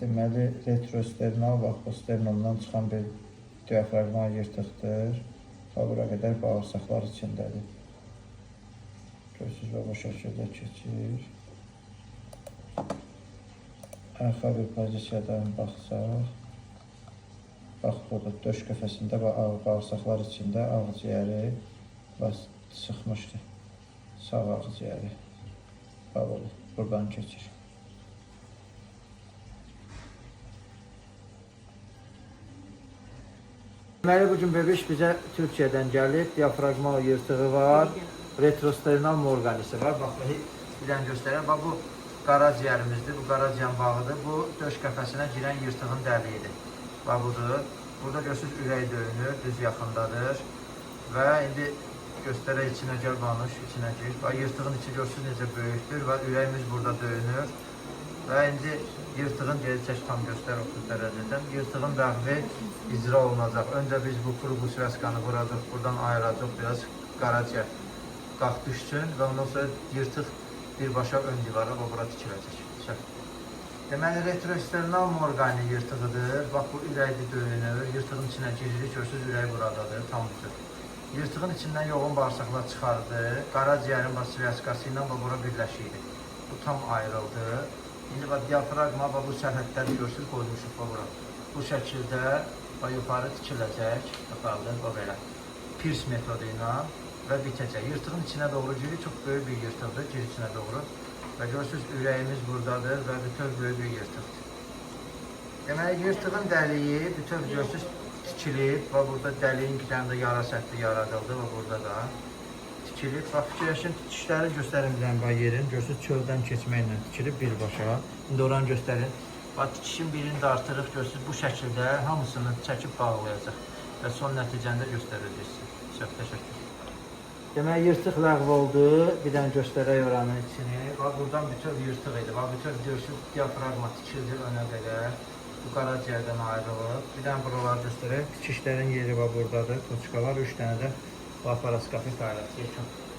Deməli, retrosternal və posternumdan çıxan bir diafragmal yırtıqdır. Bura qədər bağırsaqlar içindədir. Görürsünüz, bu şəkildə keçir. Arxa bir pozisiyadan baxsaq, bax, burada döş qəfəsində və bağırsaqlar içində ağciyəri sıxmışdır. Sağ ağciyəri buradan keçir. Deməli, bugün bebiş bizə Türkiyədən gəlib, diafragmal yırtığı var, retrosternal morganisi var. Bax, bir dənə göstərəm. Bax, bu qaraciyərimizdir, bu qaraciyən bağıdır. Bu, döş qəfəsinə girən yırtığın dəliyidir. Bax, budur. Burada görürsünüz, ürək döyünür, düz yaxındadır. Və indi göstərək, içinə gəl, banuş, içinə gir. Bax, yırtığın içi görürsünüz necə böyükdür və ürəyimiz burada döyünür. Və indi yırtığın geri çək, tam göstər 30 dərəcədən. Yırtığın rəğvi icra olunacaq. Öncə biz bu krugu svəskanı vuracaq, buradan ayıracaq, biraz qaraciyər qalx düşsün və ondan sonra yırtıq birbaşa ön divara və bura tikiləcək. Deməli, retrosternal morgani yırtığıdır. Bax, bu ürəkli döyünür. Yırtığın içinə giririk, görürsünüz, ürək buradadır, tam düzür. Yırtığın içindən yoğun bağırsaqlar çıxardı. Qaraciyərin svəskası ilə bura birləşikdir. Bu tam ayrıldı. İndi diafragma bu sərhədləri görürsünüz, qoymuşuq bura. Bu şəkildə yuxarı tikiləcək, yuxarıdır, o belə. Pirs metodu ilə və bitəcək. Yırtığın içinə doğru girir, çox böyük bir yırtıqdır, gir içinə doğru. Və görürsünüz, ürəyimiz buradadır və bütöv böyük bir yırtıqdır. Deməli, yırtığın dəliyi bütöv görürsünüz, tikilib və burada dəliyin iki dənə də yara səthi yaradıldı və burada da tikilib. Bax, fikirləşin, tikişləri göstərin bir dənə yerin. Görürsünüz, çöldən keçməklə tikilib birbaşa. İndi oranı göstərin. Bax, tikişin birini də artırıq, görürsünüz, bu şəkildə hamısını çəkib bağlayacaq və son nəticəni də göstərəcəksiniz. Çox təşəkkür. Deməli, yırtıq ləğv oldu. Bir dənə göstərək oranın içini. Bax, buradan bütöv yırtıq idi. Bax, bütöv görürsünüz, diafragma tikildi önə qədər. Bu qaraciyərdən ayrılıb. Bir dənə buraları göstərək. Tikişlərin yeri buradadır. Toçkalar 3 dənə də laparoskopik ayrılır.